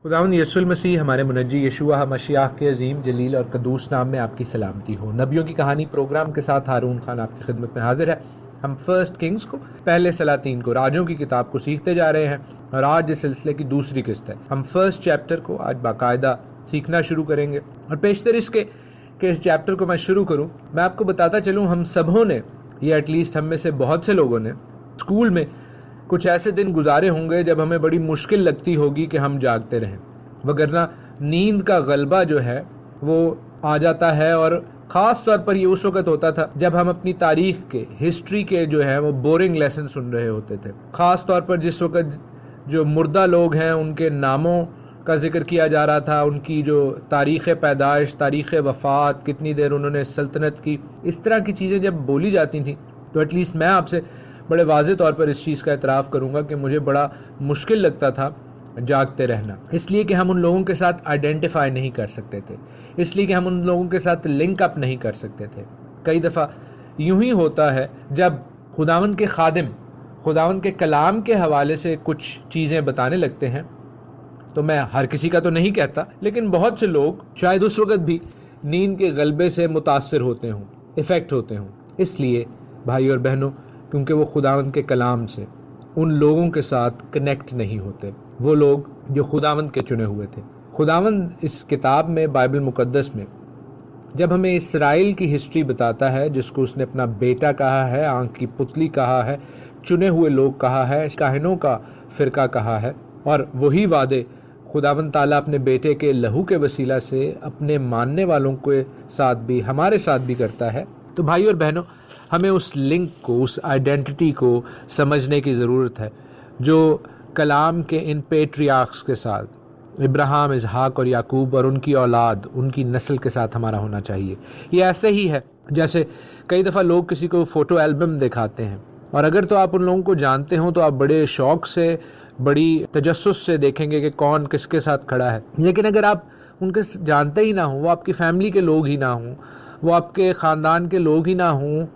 خداوند یسوع المسیح ہمارے منجی یشوع مشیح کے عظیم جلیل اور قدوس نام میں آپ کی سلامتی ہو۔ نبیوں کی کہانی پروگرام کے ساتھ ہارون خان آپ کی خدمت میں حاضر ہے۔ ہم فرسٹ کنگز کو، پہلے سلاطین کو، راجوں کی کتاب کو سیکھتے جا رہے ہیں اور آج اس سلسلے کی دوسری قسط ہے۔ ہم فرسٹ چیپٹر کو آج باقاعدہ سیکھنا شروع کریں گے، اور پیشتر اس کے کہ اس چیپٹر کو میں شروع کروں، میں آپ کو بتاتا چلوں ہم سبھوں نے، یہ ایٹ لیسٹ ہم میں سے بہت سے لوگوں نے اسکول میں کچھ ایسے دن گزارے ہوں گے جب ہمیں بڑی مشکل لگتی ہوگی کہ ہم جاگتے رہیں، وگرنہ نیند کا غلبہ جو ہے وہ آ جاتا ہے، اور خاص طور پر یہ اس وقت ہوتا تھا جب ہم اپنی تاریخ کے، ہسٹری کے جو ہے وہ بورنگ لیسن سن رہے ہوتے تھے، خاص طور پر جس وقت جو مردہ لوگ ہیں ان کے ناموں کا ذکر کیا جا رہا تھا، ان کی جو تاریخ پیدائش، تاریخ وفات، کتنی دیر انہوں نے سلطنت کی، اس طرح کی چیزیں جب بولی جاتی تھیں تو ایٹ لیسٹ میں آپ سے بڑے واضح طور پر اس چیز کا اعتراف کروں گا کہ مجھے بڑا مشکل لگتا تھا جاگتے رہنا، اس لیے کہ ہم ان لوگوں کے ساتھ آئیڈینٹیفائی نہیں کر سکتے تھے، اس لیے کہ ہم ان لوگوں کے ساتھ لنک اپ نہیں کر سکتے تھے۔ کئی دفعہ یوں ہی ہوتا ہے جب خداوند کے خادم خداوند کے کلام کے حوالے سے کچھ چیزیں بتانے لگتے ہیں، تو میں ہر کسی کا تو نہیں کہتا، لیکن بہت سے لوگ شاید اس وقت بھی نیند کے غلبے سے متاثر ہوتے ہوں، افیکٹ ہوتے ہوں، اس لیے بھائی اور بہنوں، کیونکہ وہ خداوند کے کلام سے ان لوگوں کے ساتھ کنیکٹ نہیں ہوتے، وہ لوگ جو خداوند کے چنے ہوئے تھے۔ خداوند اس کتاب میں، بائبل مقدس میں، جب ہمیں اسرائیل کی ہسٹری بتاتا ہے، جس کو اس نے اپنا بیٹا کہا ہے، آنکھ کی پتلی کہا ہے، چنے ہوئے لوگ کہا ہے، کاہنوں کا فرقہ کہا ہے، اور وہی وعدے خداوند تعالیٰ اپنے بیٹے کے لہو کے وسیلہ سے اپنے ماننے والوں کے ساتھ بھی، ہمارے ساتھ بھی کرتا ہے، تو بھائی اور بہنوں، ہمیں اس لنک کو، اس آئیڈینٹی کو سمجھنے کی ضرورت ہے جو کلام کے ان پیٹریارکس کے ساتھ، ابراہیم، اسحاق اور یعقوب اور ان کی اولاد، ان کی نسل کے ساتھ ہمارا ہونا چاہیے۔ یہ ایسے ہی ہے جیسے کئی دفعہ لوگ کسی کو فوٹو البم دکھاتے ہیں، اور اگر تو آپ ان لوگوں کو جانتے ہوں تو آپ بڑے شوق سے، بڑی تجسس سے دیکھیں گے کہ کون کس کے ساتھ کھڑا ہے، لیکن اگر آپ ان کے جانتے ہی نہ ہوں، وہ آپ کی فیملی کے لوگ ہی نہ ہوں، وہ آپ کے خاندان کے لوگ ہی نہ ہوں،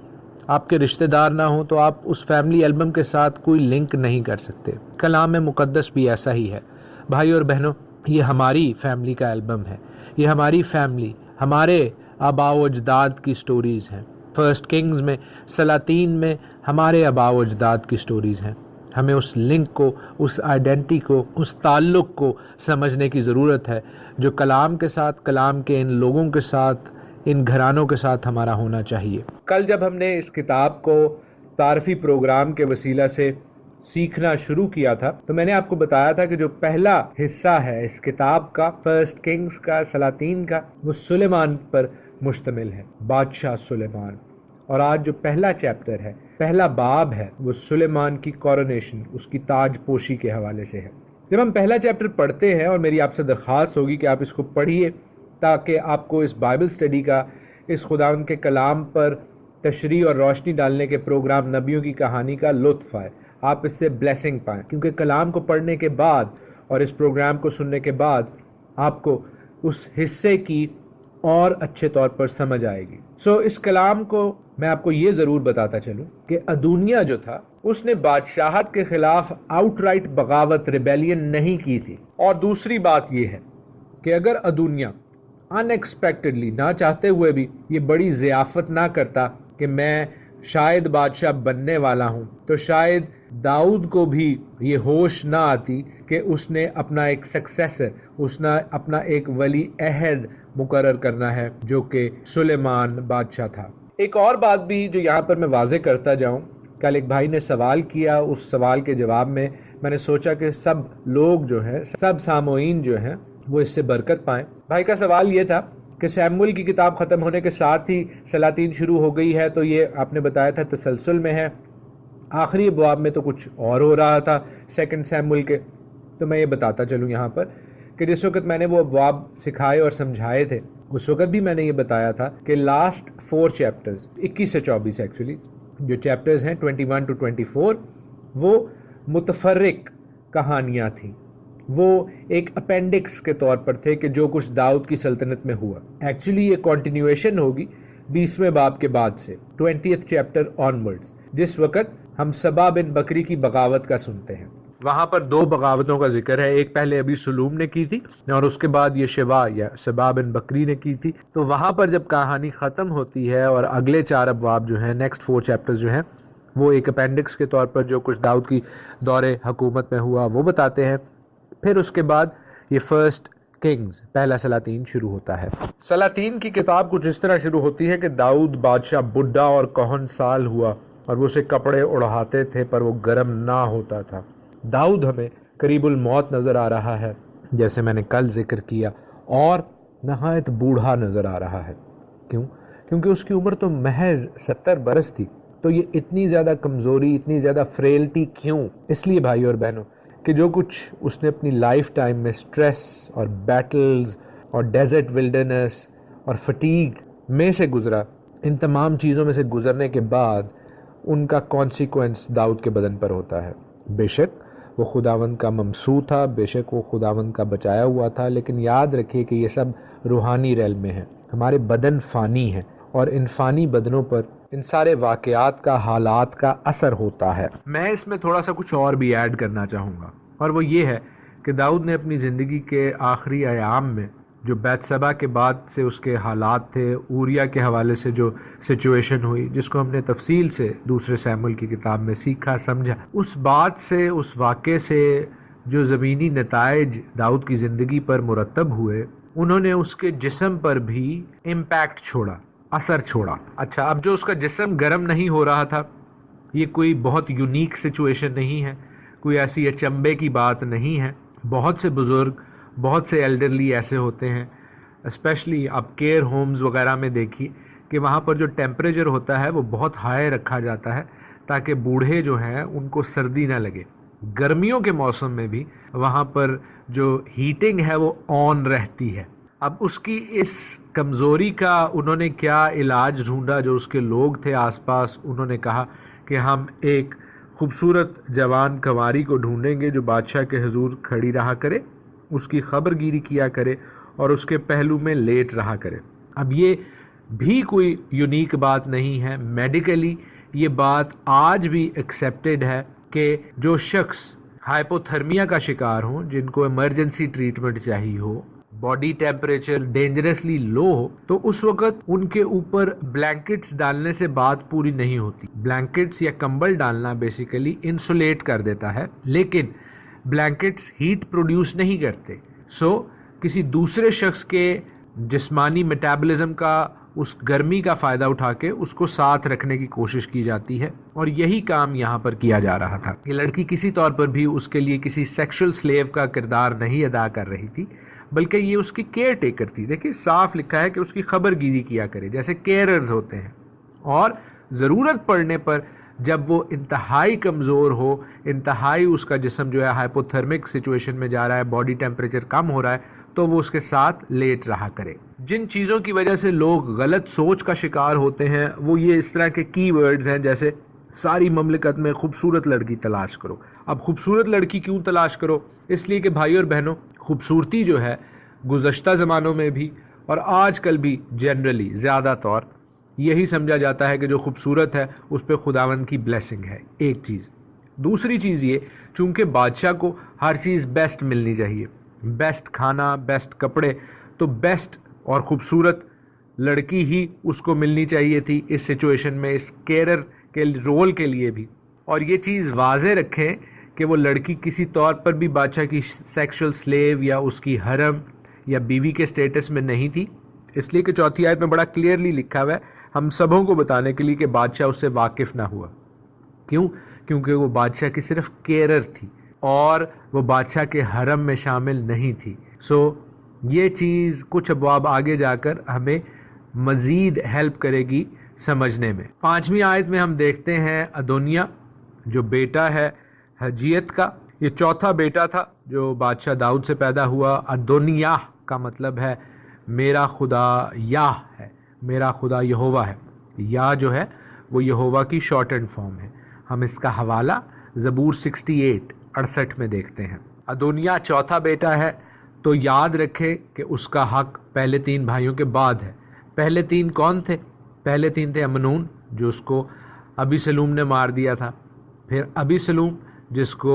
آپ کے رشتہ دار نہ ہوں، تو آپ اس فیملی البم کے ساتھ کوئی لنک نہیں کر سکتے۔ کلام مقدس بھی ایسا ہی ہے۔ بھائی اور بہنوں، یہ ہماری فیملی کا البم ہے، یہ ہماری فیملی، ہمارے آباء و اجداد کی سٹوریز ہیں۔ فرسٹ کنگز میں، سلاطین میں ہمارے آباء و اجداد کی سٹوریز ہیں۔ ہمیں اس لنک کو، اس آئیڈینٹی کو، اس تعلق کو سمجھنے کی ضرورت ہے جو کلام کے ساتھ، کلام کے ان لوگوں کے ساتھ، ان گھرانوں کے ساتھ ہمارا ہونا چاہیے۔ کل جب ہم نے اس کتاب کو تعارفی پروگرام کے وسیلہ سے سیکھنا شروع کیا تھا، تو میں نے آپ کو بتایا تھا کہ جو پہلا حصہ ہے اس کتاب کا، فرسٹ کنگز کا، سلاطین کا، وہ سلیمان پر مشتمل ہے، بادشاہ سلیمان۔ اور آج جو پہلا چیپٹر ہے، پہلا باب ہے، وہ سلیمان کی کورونیشن، اس کی تاج پوشی کے حوالے سے ہے۔ جب ہم پہلا چیپٹر پڑھتے ہیں، اور میری آپ سے درخواست ہوگی کہ آپ اس کو پڑھیے تاکہ آپ کو اس بائبل سٹڈی کا، اس خداوند کے کلام پر تشریح اور روشنی ڈالنے کے پروگرام نبیوں کی کہانی کا لطف آئے، آپ اس سے بلیسنگ پائیں، کیونکہ کلام کو پڑھنے کے بعد اور اس پروگرام کو سننے کے بعد آپ کو اس حصے کی اور اچھے طور پر سمجھ آئے گی۔ اس کلام کو میں آپ کو یہ ضرور بتاتا چلوں کہ ادونیہ جو تھا، اس نے بادشاہت کے خلاف آؤٹ رائٹ بغاوت، ریبیلین نہیں کی تھی۔ اور دوسری بات یہ ہے کہ اگر ادونیہ ان ایکسپیکٹڈلی، نہ چاہتے ہوئے بھی، یہ بڑی ضیافت نہ کرتا کہ میں شاید بادشاہ بننے والا ہوں، تو شاید داؤد کو بھی یہ ہوش نہ آتی کہ اس نے اپنا ایک سکسیسر، اس نے اپنا ایک ولی عہد مقرر کرنا ہے، جو کہ سلیمان بادشاہ تھا۔ ایک اور بات بھی جو یہاں پر میں واضح کرتا جاؤں، کل ایک بھائی نے سوال کیا، اس سوال کے جواب میں میں نے سوچا کہ سب لوگ جو ہیں، سب سامعین جو ہیں، وہ اس سے برکت پائیں۔ بھائی کا سوال یہ تھا کہ سیموئیل کی کتاب ختم ہونے کے ساتھ ہی سلاطین شروع ہو گئی ہے، تو یہ آپ نے بتایا تھا تسلسل میں ہے، آخری ابواب میں تو کچھ اور ہو رہا تھا سیکنڈ سیموئیل کے۔ تو میں یہ بتاتا چلوں یہاں پر کہ جس وقت میں نے وہ ابواب سکھائے اور سمجھائے تھے، اس وقت بھی میں نے یہ بتایا تھا کہ لاسٹ 4 چیپٹرز، 21 سے 24 ایکچولی، جو چیپٹرز ہیں 21 to 24، وہ متفرق کہانیاں تھیں، وہ ایک اپینڈکس کے طور پر تھے کہ جو کچھ داؤد کی سلطنت میں ہوا۔ ایکچولی یہ کنٹینیویشن ہوگی 20ویں باب کے بعد سے، 20th چیپٹر آنورڈز، جس وقت ہم سبا بن بکری کی بغاوت کا سنتے ہیں۔ وہاں پر 2 بغاوتوں کا ذکر ہے، ایک پہلے ابی سلوم نے کی تھی اور اس کے بعد یہ شوا یا سبا بن بکری نے کی تھی۔ تو وہاں پر جب کہانی ختم ہوتی ہے اور اگلے 4 ابواب جو ہیں، نیکسٹ 4 چیپٹرز جو ہیں، وہ ایک اپینڈکس کے طور پر جو کچھ داؤد کی دور حکومت میں ہوا وہ بتاتے ہیں۔ پھر اس کے بعد یہ فرسٹ کنگز، پہلا سلاطین شروع ہوتا ہے۔ سلاطین کی کتاب کچھ اس طرح شروع ہوتی ہے کہ داؤد بادشاہ بڈھا اور کہن سال ہوا اور وہ اسے کپڑے اڑاتے تھے پر وہ گرم نہ ہوتا تھا۔ داؤد ہمیں قریب الموت نظر آ رہا ہے، جیسے میں نے کل ذکر کیا، اور نہایت بوڑھا نظر آ رہا ہے۔ کیوں؟ کیونکہ اس کی عمر تو محض 70 برس تھی۔ تو یہ اتنی زیادہ کمزوری، اتنی زیادہ فریلٹی کیوں؟ اس لیے بھائی اور بہنوں کہ جو کچھ اس نے اپنی لائف ٹائم میں سٹریس اور بیٹلز اور ڈیزرٹ ولڈرنس اور فٹیگ میں سے گزرا، ان تمام چیزوں میں سے گزرنے کے بعد ان کا کانسیکوینس داؤد کے بدن پر ہوتا ہے۔ بے شک وہ خداوند کا ممسوح تھا، بے شک وہ خداوند کا بچایا ہوا تھا، لیکن یاد رکھیے کہ یہ سب روحانی ریل میں ہیں۔ ہمارے بدن فانی ہیں اور ان فانی بدنوں پر ان سارے واقعات کا، حالات کا اثر ہوتا ہے۔ میں اس میں تھوڑا سا کچھ اور بھی ایڈ کرنا چاہوں گا، اور وہ یہ ہے کہ داؤد نے اپنی زندگی کے آخری ایام میں جو بیت سبا کے بعد سے اس کے حالات تھے، اوریا کے حوالے سے جو سچویشن ہوئی، جس کو ہم نے تفصیل سے دوسرے سیموئیل کی کتاب میں سیکھا، سمجھا، اس بات سے، اس واقعے سے جو زمینی نتائج داؤد کی زندگی پر مرتب ہوئے، انہوں نے اس کے جسم پر بھی امپیکٹ چھوڑا، اثر چھوڑا۔ اچھا، اب جو اس کا جسم گرم نہیں ہو رہا تھا، یہ کوئی بہت یونیک سچویشن نہیں ہے، کوئی ایسی اچنبے کی بات نہیں ہے۔ بہت سے بزرگ، بہت سے ایلڈرلی ایسے ہوتے ہیں، اسپیشلی آپ کیئر ہومز وغیرہ میں دیکھیے کہ وہاں پر جو ٹیمپریچر ہوتا ہے وہ بہت ہائی رکھا جاتا ہے تاکہ بوڑھے جو ہیں ان کو سردی نہ لگے۔ گرمیوں کے موسم میں بھی وہاں پر جو ہیٹنگ ہے وہ آن رہتی ہے۔ اب اس کی اس کمزوری کا انہوں نے کیا علاج ڈھونڈا؟ جو اس کے لوگ تھے آس پاس، انہوں نے کہا کہ ہم ایک خوبصورت جوان کنواری کو ڈھونڈیں گے جو بادشاہ کے حضور کھڑی رہا کرے، اس کی خبر گیری کیا کرے اور اس کے پہلو میں لیٹ رہا کرے۔ اب یہ بھی کوئی یونیک بات نہیں ہے، میڈیکلی یہ بات آج بھی ایکسیپٹیڈ ہے کہ جو شخص ہائپوتھرمیا کا شکار ہوں، جن کو ایمرجنسی ٹریٹمنٹ چاہیے ہو، باڈی ٹیمپریچر ڈینجرسلی لو ہو، تو اس وقت ان کے اوپر بلینکٹس ڈالنے سے بات پوری نہیں ہوتی۔ بلینکٹس یا کمبل ڈالنا بیسیکلی انسولیٹ کر دیتا ہے، لیکن بلینکٹس ہیٹ پروڈیوس نہیں کرتے۔ سو کسی دوسرے شخص کے جسمانی میٹابولزم کا، اس گرمی کا فائدہ اٹھا کے اس کو ساتھ رکھنے کی کوشش کی جاتی ہے، اور یہی کام یہاں پر کیا جا رہا تھا۔ یہ لڑکی کسی طور پر بھی اس کے لیے کسی سیکشل سلیو کا کردار نہیں ادا کر رہی تھی، بلکہ یہ اس کی کیئر ٹیکر تھی۔ دیکھیں صاف لکھا ہے کہ اس کی خبر گیری کیا کرے، جیسے کیئررز ہوتے ہیں، اور ضرورت پڑنے پر جب وہ انتہائی کمزور ہو، انتہائی اس کا جسم جو ہے ہائپوتھرمک سچویشن میں جا رہا ہے، باڈی ٹیمپریچر کم ہو رہا ہے، تو وہ اس کے ساتھ لیٹ رہا کرے۔ جن چیزوں کی وجہ سے لوگ غلط سوچ کا شکار ہوتے ہیں وہ یہ اس طرح کے کی ورڈز ہیں، جیسے ساری مملکت میں خوبصورت لڑکی تلاش کرو۔ اب خوبصورت لڑکی کیوں تلاش کرو؟ اس لیے کہ بھائی اور بہنوں، خوبصورتی جو ہے گزشتہ زمانوں میں بھی اور آج کل بھی جنرلی زیادہ طور یہی سمجھا جاتا ہے کہ جو خوبصورت ہے اس پہ خداوند کی بلیسنگ ہے، ایک چیز۔ دوسری چیز یہ، چونکہ بادشاہ کو ہر چیز بیسٹ ملنی چاہیے، بیسٹ کھانا، بیسٹ کپڑے، تو بیسٹ اور خوبصورت لڑکی ہی اس کو ملنی چاہیے تھی اس سچویشن میں، اس کیئرر کے رول کے لیے بھی۔ اور یہ چیز واضح رکھیں کہ وہ لڑکی کسی طور پر بھی بادشاہ کی سیکشل سلیو یا اس کی حرم یا بیوی کے سٹیٹس میں نہیں تھی، اس لیے کہ چوتھی آیت میں بڑا کلیئرلی لکھا ہوا ہے ہم سبوں کو بتانے کے لیے کہ بادشاہ اس سے واقف نہ ہوا۔ کیوں؟ کیونکہ وہ بادشاہ کی صرف کیئرر تھی اور وہ بادشاہ کے حرم میں شامل نہیں تھی۔ سو یہ چیز کچھ ابواب آگے جا کر ہمیں مزید ہیلپ کرے گی سمجھنے میں۔ 5ویں آیت میں ہم دیکھتے ہیں ادونیا جو بیٹا ہے حجیت کا، یہ چوتھا بیٹا تھا جو بادشاہ داؤد سے پیدا ہوا۔ ادونیہ کا مطلب ہے میرا خدا یاہ ہے، میرا خدا یہوہ ہے۔ یا جو ہے وہ یہوہ کی شارٹ اینڈ فارم ہے۔ ہم اس کا حوالہ زبور 68 میں دیکھتے ہیں۔ ادونیہ چوتھا بیٹا ہے، تو یاد رکھے کہ اس کا حق پہلے 3 بھائیوں کے بعد ہے۔ پہلے 3 کون تھے؟ پہلے 3 تھے امنون جو اس کو ابی سلوم نے مار دیا تھا، پھر ابی سلوم جس کو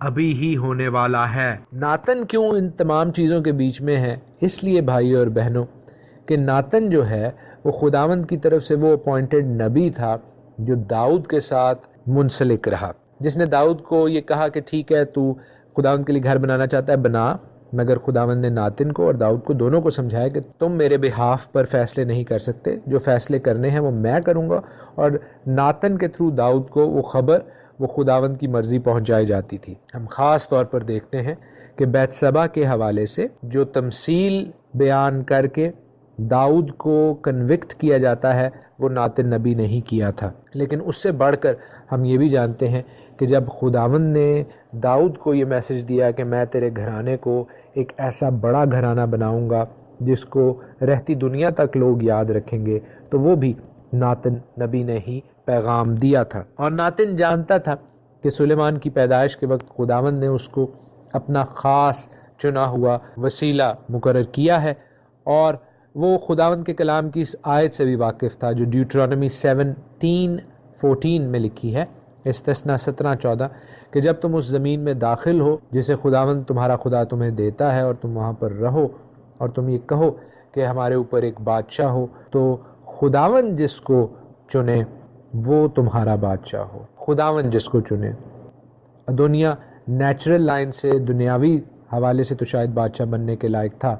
ابھی ہی ہونے والا ہے۔ ناتن کیوں ان تمام چیزوں کے بیچ میں ہے؟ اس لیے بھائیو اور بہنوں کہ ناتن جو ہے وہ خداوند کی طرف سے وہ اپوائنٹڈ نبی تھا جو داؤد کے ساتھ منسلک رہا، جس نے داؤد کو یہ کہا کہ ٹھیک ہے تو خداوند کے لیے گھر بنانا چاہتا ہے بنا، مگر خداوند نے ناتن کو اور داؤد کو دونوں کو سمجھایا کہ تم میرے بہاف پر فیصلے نہیں کر سکتے، جو فیصلے کرنے ہیں وہ میں کروں گا، اور ناتن کے تھرو داؤد کو وہ خبر وہ خداوند کی مرضی پہنچائی جاتی تھی۔ ہم خاص طور پر دیکھتے ہیں کہ بیت سبا کے حوالے سے جو تمثیل بیان کر کے داؤد کو کنوکٹ کیا جاتا ہے وہ ناتن نبی نہیں کیا تھا، لیکن اس سے بڑھ کر ہم یہ بھی جانتے ہیں کہ جب خداوند نے داؤد کو یہ میسج دیا کہ میں تیرے گھرانے کو ایک ایسا بڑا گھرانہ بناؤں گا جس کو رہتی دنیا تک لوگ یاد رکھیں گے، تو وہ بھی ناتن نبی نے ہی پیغام دیا تھا۔ اور ناتن جانتا تھا کہ سلیمان کی پیدائش کے وقت خداوند نے اس کو اپنا خاص چنا ہوا وسیلہ مقرر کیا ہے، اور وہ خداوند کے کلام کی اس آیت سے بھی واقف تھا جو ڈیوٹرانومی 17:14 میں لکھی ہے، استثنا 17:14، کہ جب تم اس زمین میں داخل ہو جسے خداوند تمہارا خدا تمہیں دیتا ہے اور تم وہاں پر رہو، اور تم یہ کہو کہ ہمارے اوپر ایک بادشاہ ہو، تو خداوند جس کو چنے وہ تمہارا بادشاہ ہو۔ خداوند جس کو چنے، دنیا نیچرل لائن سے دنیاوی حوالے سے تو شاید بادشاہ بننے کے لائق تھا،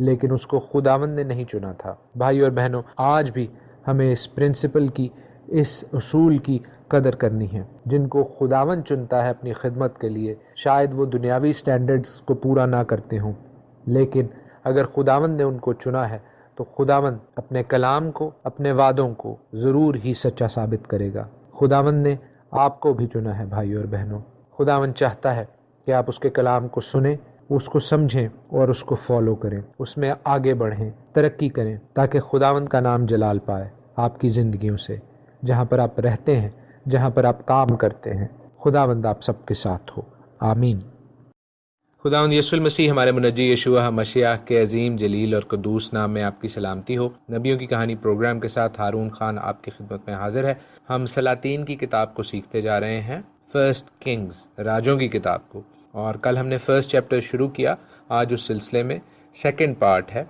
لیکن اس کو خداوند نے نہیں چنا تھا۔ بھائیو اور بہنوں، آج بھی ہمیں اس پرنسپل کی، اس اصول کی قدر کرنی ہے۔ جن کو خداوند چنتا ہے اپنی خدمت کے لیے، شاید وہ دنیاوی سٹینڈرڈز کو پورا نہ کرتے ہوں، لیکن اگر خداوند نے ان کو چنا ہے تو خداوند اپنے کلام کو، اپنے وعدوں کو ضرور ہی سچا ثابت کرے گا۔ خداوند نے آپ کو بھی چنا ہے بھائیو اور بہنوں۔ خداوند چاہتا ہے کہ آپ اس کے کلام کو سنیں، اس کو سمجھیں اور اس کو فالو کریں، اس میں آگے بڑھیں، ترقی کریں، تاکہ خداوند کا نام جلال پائے آپ کی زندگیوں سے، جہاں پر آپ رہتے ہیں، جہاں پر آپ کام کرتے ہیں۔ خداوند آپ سب کے ساتھ ہو، آمین۔ خداوند یسوع المسیح ہمارے منجی یشوع مشیح کے عظیم جلیل اور قدوس نام میں آپ کی سلامتی ہو۔ نبیوں کی کہانی پروگرام کے ساتھ ہارون خان آپ کی خدمت میں حاضر ہے۔ ہم سلاطین کی کتاب کو سیکھتے جا رہے ہیں، فرسٹ کنگز، راجوں کی کتاب کو، اور کل ہم نے فرسٹ چیپٹر شروع کیا۔ آج اس سلسلے میں سیکنڈ پارٹ ہے،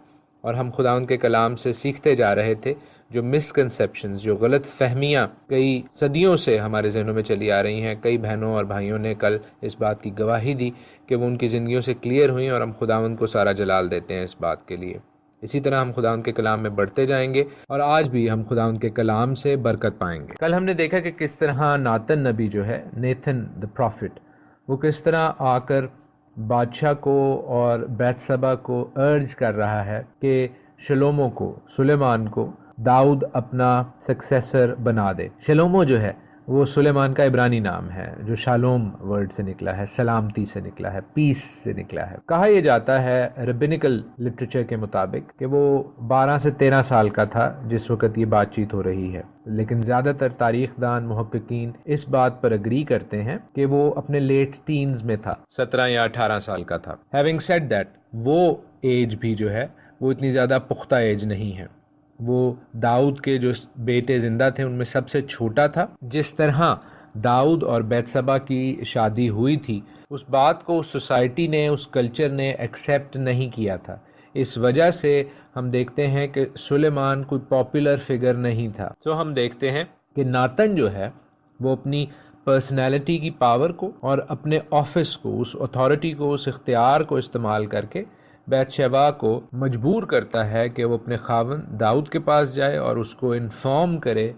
اور ہم خداوند کے کلام سے سیکھتے جا رہے تھے جو مسکنسیپشنز، جو غلط فہمیاں کئی صدیوں سے ہمارے ذہنوں میں چلی آ رہی ہیں۔ کئی بہنوں اور بھائیوں نے کل اس بات کی گواہی دی کہ وہ ان کی زندگیوں سے کلیئر ہوئیں، اور ہم خداوند کو سارا جلال دیتے ہیں اس بات کے لیے۔ اسی طرح ہم خداوند کے کلام میں بڑھتے جائیں گے، اور آج بھی ہم خداوند کے کلام سے برکت پائیں گے۔ کل ہم نے دیکھا کہ کس طرح ناتن نبی جو ہے، نیتھن the prophet، وہ کس طرح آ کر بادشاہ کو اور بیت سبا کو ارج کر رہا ہے کہ شلومو کو، سلیمان کو داؤد اپنا سکسیسر بنا دے۔ شلومو جو ہے وہ سلیمان کا عبرانی نام ہے، جو شالوم ورڈ سے نکلا ہے، سلامتی سے نکلا ہے، پیس سے نکلا ہے۔ کہا یہ جاتا ہے ربینیکل لٹریچر کے مطابق کہ وہ 12 سے 13 سال کا تھا جس وقت یہ بات چیت ہو رہی ہے، لیکن زیادہ تر تاریخ دان محققین اس بات پر اگری کرتے ہیں کہ وہ اپنے لیٹ ٹینز میں تھا، 17 یا 18 سال کا تھا۔ ہیونگ سیڈ دیٹ، وہ ایج بھی جو ہے وہ اتنی زیادہ پختہ ایج نہیں ہے۔ وہ داؤد کے جو بیٹے زندہ تھے ان میں سب سے چھوٹا تھا۔ جس طرح داؤد اور بیت سبا کی شادی ہوئی تھی، اس بات کو اس سوسائٹی نے، اس کلچر نے ایکسیپٹ نہیں کیا تھا۔ اس وجہ سے ہم دیکھتے ہیں کہ سلیمان کوئی پاپولر فگر نہیں تھا۔ تو ہم دیکھتے ہیں کہ ناتن جو ہے وہ اپنی پرسنالٹی کی پاور کو اور اپنے آفس کو، اس اتھارٹی کو، اس اختیار کو استعمال کر کے بیت شیبہ کو مجبور کرتا ہے کہ وہ اپنے خاوند داؤد کے پاس جائے اور اس کو انفارم کرے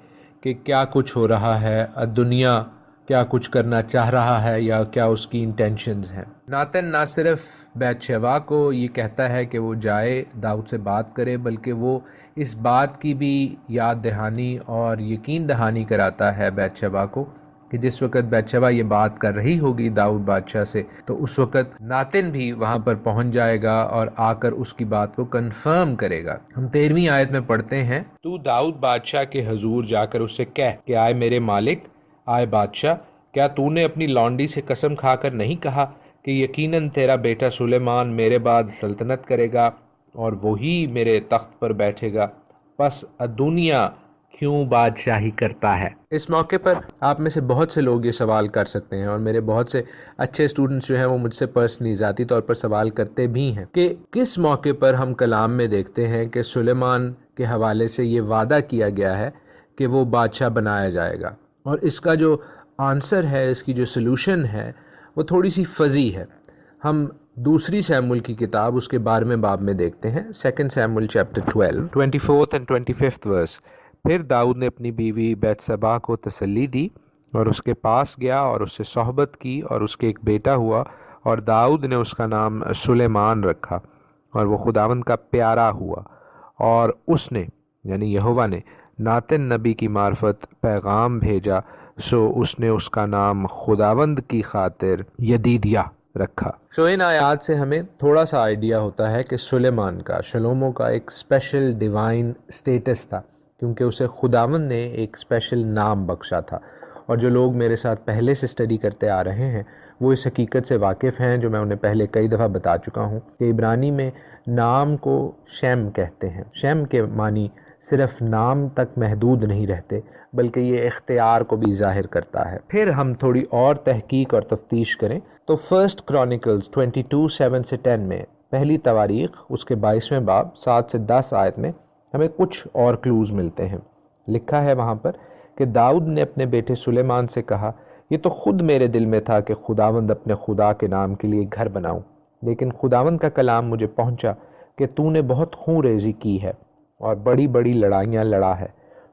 کہ کیا کچھ ہو رہا ہے، دنیا کیا کچھ کرنا چاہ رہا ہے یا کیا اس کی انٹینشنز ہیں۔ ناتن نہ صرف بیت شیبہ کو یہ کہتا ہے کہ وہ جائے داؤد سے بات کرے، بلکہ وہ اس بات کی بھی یاد دہانی اور یقین دہانی کراتا ہے بیت شیبہ کو کہ جس وقت بیت شیبہ یہ بات کر رہی ہوگی داؤد بادشاہ سے، تو اس وقت ناتن بھی وہاں پر پہنچ جائے گا اور آ کر اس کی بات کو کنفرم کرے گا۔ ہم 13ویں آیت میں پڑھتے ہیں، تو داؤد بادشاہ کے حضور جا کر اس سے کہہ کہ آئے میرے مالک، آئے بادشاہ، کیا تو نے اپنی لونڈی سے قسم کھا کر نہیں کہا کہ یقیناً تیرا بیٹا سلیمان میرے بعد سلطنت کرے گا اور وہی میرے تخت پر بیٹھے گا؟ پس ادونیا کیوں بادشاہی کرتا ہے؟ اس موقع پر آپ میں سے بہت سے لوگ یہ سوال کر سکتے ہیں، اور میرے بہت سے اچھے اسٹوڈنٹس جو ہیں وہ مجھ سے پرسنلی ذاتی طور پر سوال کرتے بھی ہیں کہ کس موقع پر ہم کلام میں دیکھتے ہیں کہ سلیمان کے حوالے سے یہ وعدہ کیا گیا ہے کہ وہ بادشاہ بنایا جائے گا، اور اس کا جو آنسر ہے، اس کی جو سلوشن ہے، وہ تھوڑی سی فضی ہے۔ ہم دوسری سیموئیل کی کتاب اس کے 12ویں باب میں دیکھتے ہیں، 2 سیموئیل چیپٹر 12 24 and 25 ورس۔ پھر داؤد نے اپنی بیوی بیت سبا کو تسلی دی اور اس کے پاس گیا اور اس سے صحبت کی، اور اس کے ایک بیٹا ہوا، اور داؤد نے اس کا نام سلیمان رکھا، اور وہ خداوند کا پیارا ہوا۔ اور اس نے یعنی یہوہ نے ناتن نبی کی معرفت پیغام بھیجا، سو اس نے اس کا نام خداوند کی خاطر یدیدیا رکھا۔ ان آیات سے ہمیں تھوڑا سا آئیڈیا ہوتا ہے کہ سلیمان کا، شلومو کا ایک اسپیشل ڈیوائن سٹیٹس تھا، کیونکہ اسے خداوند نے ایک اسپیشل نام بخشا تھا۔ اور جو لوگ میرے ساتھ پہلے سے اسٹڈی کرتے آ رہے ہیں وہ اس حقیقت سے واقف ہیں، جو میں انہیں پہلے کئی دفعہ بتا چکا ہوں، کہ عبرانی میں نام کو شیم کہتے ہیں۔ شیم کے معنی صرف نام تک محدود نہیں رہتے، بلکہ یہ اختیار کو بھی ظاہر کرتا ہے۔ پھر ہم تھوڑی اور تحقیق اور تفتیش کریں تو 1 کرونیکلز 22:7-10 میں، پہلی تواریخ اس کے 22ویں باب 7 سے 10 آیت میں ہمیں کچھ اور کلوز ملتے ہیں۔ لکھا ہے وہاں پر کہ داؤد نے اپنے بیٹے سلیمان سے کہا، یہ تو خود میرے دل میں تھا کہ خداوند اپنے خدا کے نام کے لیے گھر بناؤں، لیکن خداوند کا کلام مجھے پہنچا کہ تو نے بہت خون ریزی کی ہے اور بڑی بڑی لڑائیاں لڑا ہے،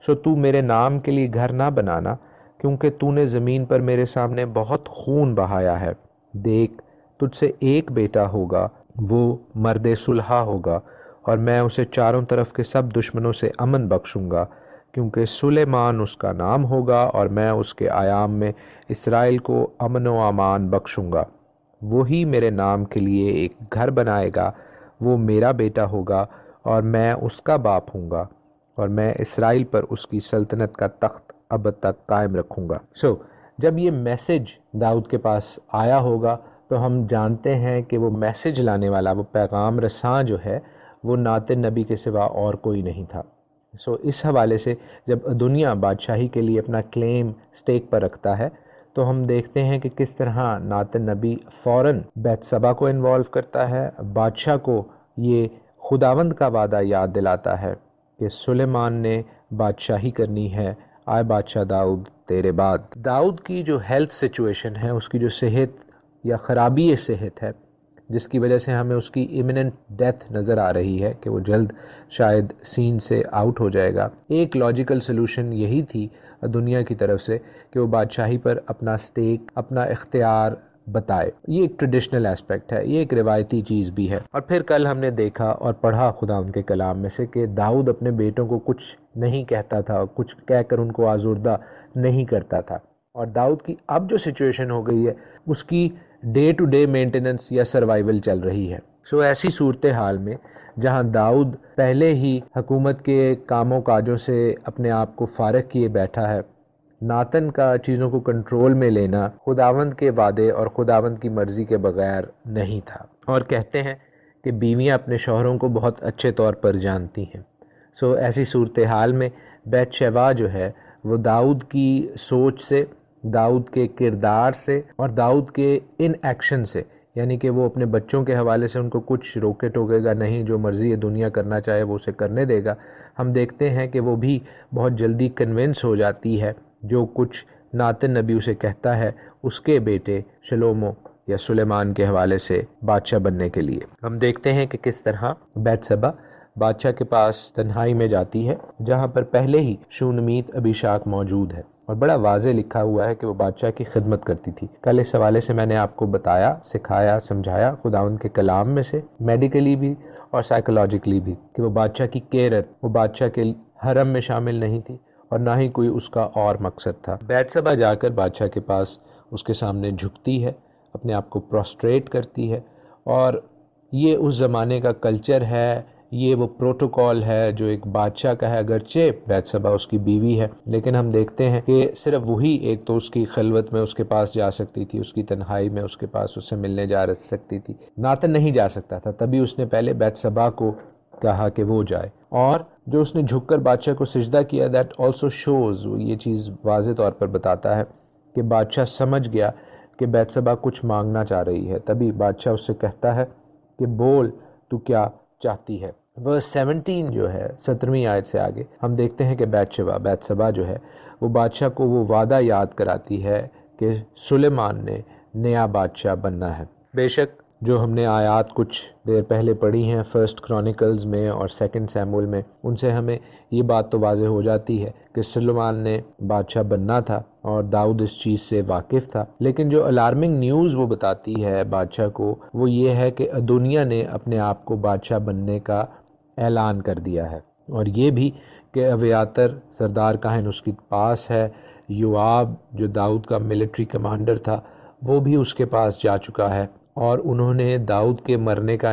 سو تو میرے نام کے لیے گھر نہ بنانا، کیونکہ تو نے زمین پر میرے سامنے بہت خون بہایا ہے۔ دیکھ، تجھ سے ایک بیٹا ہوگا، وہ مرد صلحہ ہوگا، اور میں اسے چاروں طرف کے سب دشمنوں سے امن بخشوں گا، کیونکہ سلیمان اس کا نام ہوگا، اور میں اس کے ایام میں اسرائیل کو امن و امان بخشوں گا۔ وہی میرے نام کے لیے ایک گھر بنائے گا، وہ میرا بیٹا ہوگا، اور میں اس کا باپ ہوں گا، اور میں اسرائیل پر اس کی سلطنت کا تخت ابد تک قائم رکھوں گا۔ جب یہ میسج داؤد کے پاس آیا ہوگا تو ہم جانتے ہیں کہ وہ میسج لانے والا، وہ پیغام رساں جو ہے، وہ ناتن نبی کے سوا اور کوئی نہیں تھا۔ اس حوالے سے جب دنیا بادشاہی کے لیے اپنا کلیم سٹیک پر رکھتا ہے تو ہم دیکھتے ہیں کہ کس طرح ناتن نبی فوراً بیت سبا کو انوالو کرتا ہے، بادشاہ کو یہ خداوند کا وعدہ یاد دلاتا ہے کہ سلیمان نے بادشاہی کرنی ہے، آئے بادشاہ داؤد تیرے بعد۔ داؤد کی جو ہیلتھ سچویشن ہے، اس کی جو صحت یا خرابی صحت ہے، جس کی وجہ سے ہمیں اس کی ایمیننٹ ڈیتھ نظر آ رہی ہے کہ وہ جلد شاید سین سے آؤٹ ہو جائے گا، ایک لاجیکل سلوشن یہی تھی دنیا کی طرف سے کہ وہ بادشاہی پر اپنا سٹیک، اپنا اختیار بتائے۔ یہ ایک ٹریڈیشنل ایسپیکٹ ہے، یہ ایک روایتی چیز بھی ہے۔ اور پھر کل ہم نے دیکھا اور پڑھا خدا ان کے کلام میں سے کہ داؤد اپنے بیٹوں کو کچھ نہیں کہتا تھا، کچھ کہہ کر ان کو آزردہ نہیں کرتا تھا، اور داؤد کی اب جو سچویشن ہو گئی ہے اس کی ڈے ٹو ڈے مینٹیننس یا سروائیول چل رہی ہے۔ ایسی صورتحال میں جہاں داؤد پہلے ہی حکومت کے کاموں کاجوں سے اپنے آپ کو فارغ کیے بیٹھا ہے، ناتن کا چیزوں کو کنٹرول میں لینا خداوند کے وعدے اور خداوند کی مرضی کے بغیر نہیں تھا۔ اور کہتے ہیں کہ بیویاں اپنے شوہروں کو بہت اچھے طور پر جانتی ہیں۔ ایسی صورتحال میں بیت شیوا جو ہے وہ داؤد کی سوچ سے، داؤد کے کردار سے اور داؤد کے ان ایکشن سے، یعنی کہ وہ اپنے بچوں کے حوالے سے ان کو کچھ روکے ٹوکے گا نہیں، جو مرضی یہ دنیا کرنا چاہے وہ اسے کرنے دے گا۔ ہم دیکھتے ہیں کہ وہ بھی بہت جلدی کنونس ہو جاتی ہے جو کچھ ناتن نبی اسے کہتا ہے اس کے بیٹے شلومو یا سلیمان کے حوالے سے بادشاہ بننے کے لیے۔ ہم دیکھتے ہیں کہ کس طرح بیت سبا بادشاہ کے پاس تنہائی میں جاتی ہے، جہاں پر پہلے ہی شونمیت ابیشاک موجود ہے، اور بڑا واضح لکھا ہوا ہے کہ وہ بادشاہ کی خدمت کرتی تھی۔ کل اس حوالے سے میں نے آپ کو بتایا، سکھایا، سمجھایا خداوند کے کلام میں سے، میڈیکلی بھی اور سائیکولوجیکلی بھی، کہ وہ بادشاہ کی کیئرر، وہ بادشاہ کے حرم میں شامل نہیں تھی اور نہ ہی کوئی اس کا اور مقصد تھا۔ بیت سبا جا کر بادشاہ کے پاس اس کے سامنے جھکتی ہے، اپنے آپ کو پروسٹریٹ کرتی ہے، اور یہ اس زمانے کا کلچر ہے، یہ وہ پروٹوکول ہے جو ایک بادشاہ کا ہے، اگرچہ بیت سبا اس کی بیوی ہے، لیکن ہم دیکھتے ہیں کہ صرف وہی ایک تو اس کی خلوت میں اس کے پاس جا سکتی تھی، اس کی تنہائی میں اس کے پاس اس سے ملنے جا سکتی تھی، ناتن نہیں جا سکتا تھا، تبھی اس نے پہلے بیت سبا کو کہا کہ وہ جائے، اور جو اس نے جھک کر بادشاہ کو سجدہ کیا، دیٹ آلسو شوز، یہ چیز واضح طور پر بتاتا ہے کہ بادشاہ سمجھ گیا کہ بیتسبا کچھ مانگنا چاہ رہی ہے۔ تبھی بادشاہ اس سے کہتا ہے کہ بول تو کیا چاہتی ہے۔ ورس 17 جو ہے 17ویں آیت سے آگے ہم دیکھتے ہیں کہ بیتسبا جو ہے وہ بادشاہ کو وہ وعدہ یاد کراتی ہے کہ سلیمان نے نیا بادشاہ بننا ہے۔ بے شک جو ہم نے آیات کچھ دیر پہلے پڑھی ہیں فرسٹ کرونیکلز میں اور سیکنڈ سیمول میں، ان سے ہمیں یہ بات تو واضح ہو جاتی ہے کہ سلیمان نے بادشاہ بننا تھا اور داؤد اس چیز سے واقف تھا۔ لیکن جو الارمنگ نیوز وہ بتاتی ہے بادشاہ کو، وہ یہ ہے کہ ادونیہ نے اپنے آپ کو بادشاہ بننے کا اعلان کر دیا ہے، اور یہ بھی کہ اویاتر سردار کاہن اس کے پاس ہے، یوآب جو داؤد کا ملٹری کمانڈر تھا وہ بھی اس کے پاس جا چکا ہے، اور انہوں نے داؤد کے مرنے کا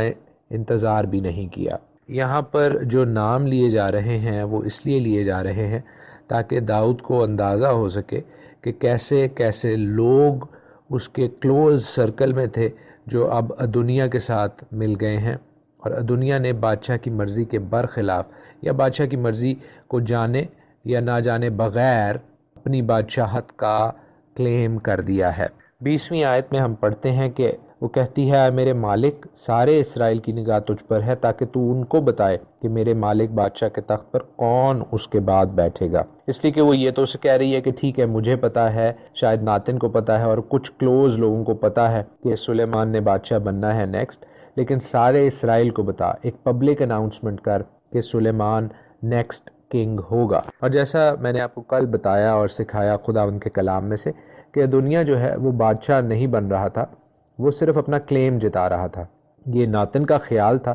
انتظار بھی نہیں کیا۔ یہاں پر جو نام لیے جا رہے ہیں وہ اس لیے لیے جا رہے ہیں تاکہ داؤد کو اندازہ ہو سکے کہ کیسے کیسے لوگ اس کے کلوز سرکل میں تھے جو اب ادونیہ کے ساتھ مل گئے ہیں، اور ادونیہ نے بادشاہ کی مرضی کے برخلاف یا بادشاہ کی مرضی کو جانے یا نہ جانے بغیر اپنی بادشاہت کا کلیم کر دیا ہے۔ 20ویں آیت میں ہم پڑھتے ہیں کہ وہ کہتی ہے، میرے مالک سارے اسرائیل کی نگاہ تجھ پر ہے تاکہ تو ان کو بتائے کہ میرے مالک بادشاہ کے تخت پر کون اس کے بعد بیٹھے گا۔ اس لیے کہ وہ یہ تو اسے کہہ رہی ہے کہ ٹھیک ہے مجھے پتا ہے، شاید ناتن کو پتا ہے اور کچھ کلوز لوگوں کو پتا ہے کہ سلیمان نے بادشاہ بننا ہے نیکسٹ، لیکن سارے اسرائیل کو بتا، ایک پبلک اناؤنسمنٹ کر کہ سلیمان نیکسٹ کنگ ہوگا۔ اور جیسا میں نے آپ کو کل بتایا اور سکھایا خداوند کے کلام میں سے کہ دنیا جو ہے وہ بادشاہ نہیں بن رہا تھا، وہ صرف اپنا کلیم جتا رہا تھا۔ یہ ناتن کا خیال تھا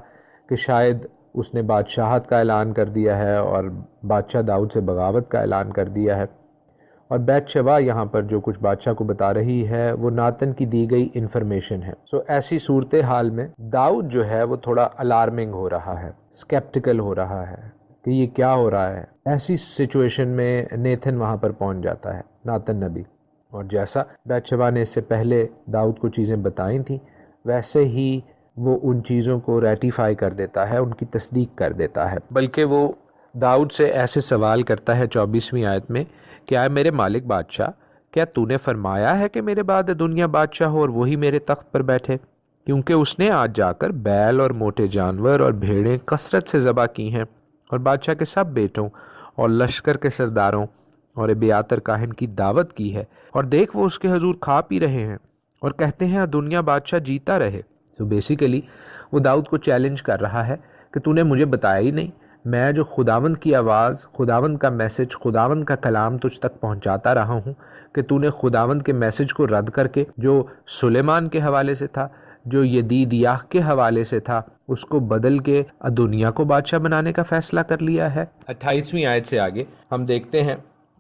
کہ شاید اس نے بادشاہت کا اعلان کر دیا ہے اور بادشاہ داؤد سے بغاوت کا اعلان کر دیا ہے، اور بیت شوا یہاں پر جو کچھ بادشاہ کو بتا رہی ہے وہ ناتن کی دی گئی انفارمیشن ہے۔ ایسی صورتحال میں داؤد جو ہے وہ تھوڑا الارمنگ ہو رہا ہے، اسکیپٹیکل ہو رہا ہے کہ یہ کیا ہو رہا ہے۔ ایسی سچویشن میں نیتن وہاں پر پہنچ جاتا ہے، ناتن نبی، اور جیسا بیت شوا نے اس سے پہلے داؤد کو چیزیں بتائیں تھیں ویسے ہی وہ ان چیزوں کو ریٹیفائی کر دیتا ہے، ان کی تصدیق کر دیتا ہے، بلکہ وہ داؤد سے ایسے سوال کرتا ہے 24ویں آیت میں کہ اے میرے مالک بادشاہ، کیا تو نے فرمایا ہے کہ میرے بعد دنیا بادشاہ ہو اور وہی میرے تخت پر بیٹھے؟ کیونکہ اس نے آج جا کر بیل اور موٹے جانور اور بھیڑیں کثرت سے ذبح کی ہیں، اور بادشاہ کے سب بیٹوں اور لشکر کے سرداروں اور ابیاتر کاہن کی دعوت کی ہے، اور دیکھ وہ اس کے حضور کھا پی رہے ہیں اور کہتے ہیں دنیا بادشاہ جیتا رہے۔ تو بیسیکلی وہ داؤد کو چیلنج کر رہا ہے کہ تو نے مجھے بتایا ہی نہیں، میں جو خداوند کی آواز، خداوند کا میسج، خداوند کا کلام تجھ تک پہنچاتا رہا ہوں، کہ تو نے خداوند کے میسج کو رد کر کے جو سلیمان کے حوالے سے تھا، جو یدیدیاہ کے حوالے سے تھا، اس کو بدل کے دنیا کو بادشاہ بنانے کا فیصلہ کر لیا ہے۔ 28ویں آیت سے آگے ہم دیکھتے ہیں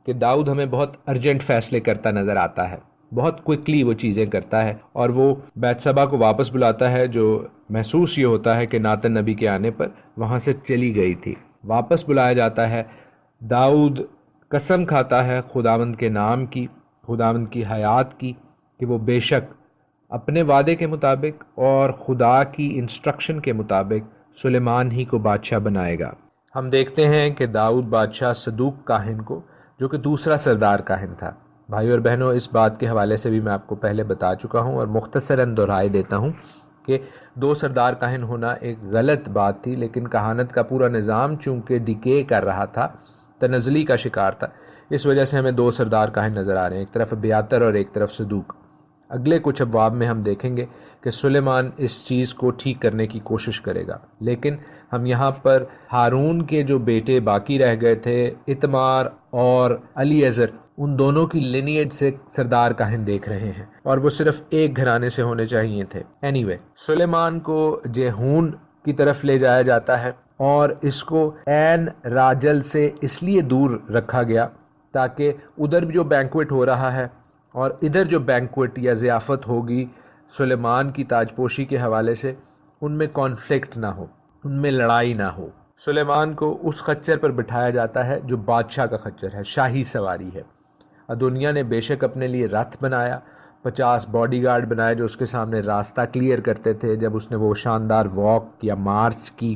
کہ داؤد ہمیں بہت ارجنٹ فیصلے کرتا نظر آتا ہے، بہت کوئکلی وہ چیزیں کرتا ہے، اور وہ بیتسبا کو واپس بلاتا ہے، جو محسوس یہ ہوتا ہے کہ ناتن نبی کے آنے پر وہاں سے چلی گئی تھی، واپس بلایا جاتا ہے۔ داؤد قسم کھاتا ہے خداوند کے نام کی، خداوند کی حیات کی، کہ وہ بے شک اپنے وعدے کے مطابق اور خدا کی انسٹرکشن کے مطابق سلیمان ہی کو بادشاہ بنائے گا۔ ہم دیکھتے ہیں کہ داؤد بادشاہ صدوق کاہن کو، جو کہ دوسرا سردار کاہن تھا، بھائی اور بہنوں اس بات کے حوالے سے بھی میں آپ کو پہلے بتا چکا ہوں اور مختصراً دہرائے دیتا ہوں کہ دو سردار کاہن ہونا ایک غلط بات تھی، لیکن کہانت کا پورا نظام چونکہ ڈیکے کر رہا تھا، تنزلی کا شکار تھا، اس وجہ سے ہمیں دو سردار کاہن نظر آ رہے ہیں، ایک طرف ابیاتر اور ایک طرف صدوق۔ اگلے کچھ ابواب میں ہم دیکھیں گے کہ سلیمان اس چیز کو ٹھیک کرنے کی کوشش کرے گا، لیکن ہم یہاں پر ہارون کے جو بیٹے باقی رہ گئے تھے، اتمار اور الیعزر، ان دونوں کی لینیج سے سردار کاہن دیکھ رہے ہیں، اور وہ صرف ایک گھرانے سے ہونے چاہیے تھے۔ سلیمان کو جیہون کی طرف لے جایا جاتا ہے، اور اس کو عین راجل سے اس لیے دور رکھا گیا تاکہ ادھر جو بینکوٹ ہو رہا ہے اور ادھر جو بینکوٹ یا ضیافت ہوگی سلیمان کی تاجپوشی کے حوالے سے، ان میں کانفلکٹ نہ ہو، ان میں لڑائی نہ ہو۔ سلیمان کو اس خچر پر بٹھایا جاتا ہے جو بادشاہ کا خچر ہے، شاہی سواری ہے۔ ادونیہ نے بے شک اپنے لیے رتھ بنایا، 50 باڈی گارڈ بنائے جو اس کے سامنے راستہ کلیئر کرتے تھے جب اس نے وہ شاندار واک یا مارچ کی